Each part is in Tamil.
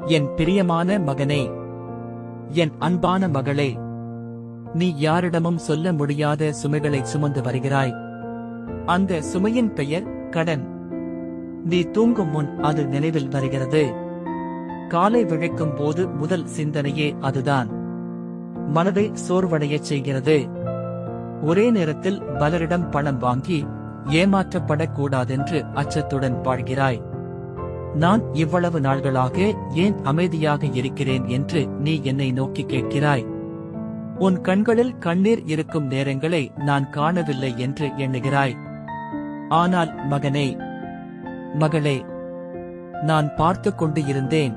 என் பிரியமான மகனே, என் அன்பான மகளே, நீ யாரிடமும் சொல்ல முடியாத சுமைகளை சுமந்து வருகிறாய். அந்த சுமையின் பெயர் கடன். நீ தூங்கும் முன் அது நினைவில் வருகிறது. காலை விழிக்கும் போது முதல் சிந்தனையே அதுதான். மனதை சோர்வடையச் செய்கிறது. ஒரே நேரத்தில் பலரிடம் பணம் வாங்கி ஏமாற்றப்படக்கூடாதென்று அச்சத்துடன் வாழ்கிறாய். நான் இவ்வளவு நாள்களாக ஏன் அமைதியாக இருக்கிறேன் என்று நீ என்னை நோக்கி கேட்கிறாய். உன் கண்களில் கண்ணீர் இருக்கும் நேரங்களை நான் காணவில்லை என்று எண்ணுகிறாய். ஆனால் மகனே, மகளே, நான் பார்த்துக் கொண்டு இருந்தேன்.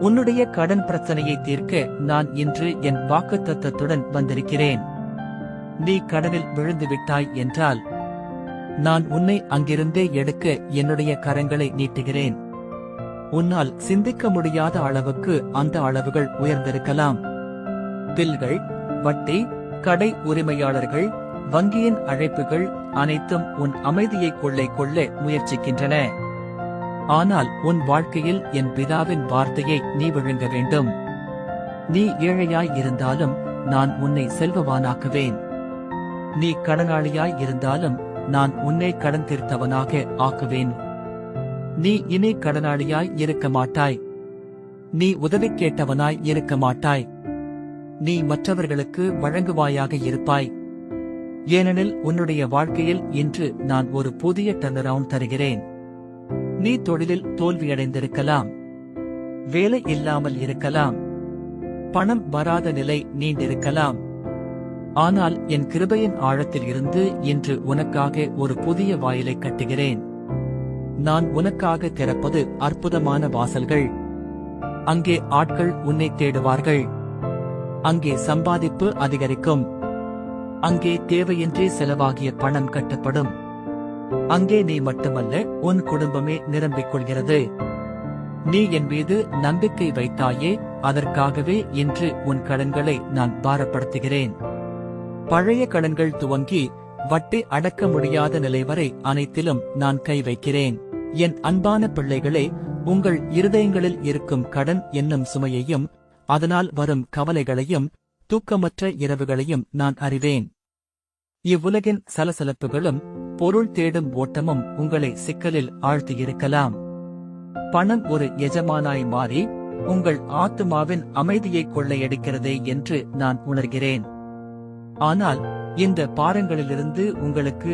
உன்னுடைய கடன் பிரச்சனையை தீர்க்க நான் இன்று என் வாக்குத்தத்தத்துடன் வந்திருக்கிறேன். நீ கடனில் விழுந்து விட்டாய் என்றால் நான் உன்னை அங்கிருந்தே எடுக்க என்னுடைய கரங்களை நீட்டுகிறேன். உன்னால் சிந்திக்க முடியாத அளவுக்கு அந்த அளவுகள் உயர்ந்திருக்கலாம். பில்கள், வட்டி, கடை உரிமையாளர்கள், வங்கியின் அழைப்புகள் அனைத்தும் உன் அமைதியை கொள்ள முயற்சிக்கின்றன. ஆனால் உன் வாழ்க்கையில் என் பிதாவின் வார்த்தையை நீ விழுங்க வேண்டும். நீ ஏழையாய் இருந்தாலும் நான் உன்னை செல்வவானாக்குவேன். நீ கடனாளியாய் இருந்தாலும் நான் உன்னை கடன் தீர்த்தவனாக ஆக்குவேன். நீ இனி கடனாளியாய் இருக்க மாட்டாய். நீ உதவி கேட்டவனாய் இருக்க மாட்டாய். நீ மற்றவர்களுக்கு வழங்குவாயாக இருப்பாய். ஏனெனில் உன்னுடைய வாழ்க்கையில் இன்று நான் ஒரு புதிய டர்னரவுண்ட் தருகிறேன். நீ தொழிலில் தோல்வியடைந்திருக்கலாம். வேலை இல்லாமல் இருக்கலாம். பணம் வராத நிலை நீண்டிருக்கலாம். ஆனால் என் கிருபையின் ஆழத்தில் இருந்து இன்று உனக்காக ஒரு புதிய வாயிலை கட்டுகிறேன். நான் உனக்காக திறப்பது அற்புதமான வாசல்கள். அங்கே ஆட்கள் உன்னை தேடுவார்கள். அங்கே சம்பாதிப்பு அதிகரிக்கும். அங்கே தேவையின்றி செலவாகிய பணம் கட்டப்படும். அங்கே நீ மட்டுமல்ல, உன் குடும்பமே நிரம்பிக் கொள்கிறது. நீ என் மீது நம்பிக்கை வைத்தாயே, அதற்காகவே இன்று உன் கடன்களை நான் பாரப்படுத்துகிறேன். பழைய கடன்கள் துவங்கி வட்டி அடக்க முடியாத நிலை வரை அனைத்திலும் நான் கை வைக்கிறேன். என் அன்பான பிள்ளைகளே, உங்கள் இருதயங்களில் இருக்கும் கடன் என்னும் சுமையையும் அதனால் வரும் கவலைகளையும் தூக்கமற்ற இரவுகளையும் நான் அறிவேன். இவ்வுலகின் சலசலப்புகளும் பொருள் தேடும் ஓட்டமும் உங்களை சிக்கலில் ஆழ்த்தியிருக்கலாம். பணம் ஒரு எஜமானாய் மாறி உங்கள் ஆத்துமாவின் அமைதியை கொள்ளையடிக்கிறதே என்று நான் உணர்கிறேன். ஆனால் இந்த பாரங்களிலிருந்து உங்களுக்கு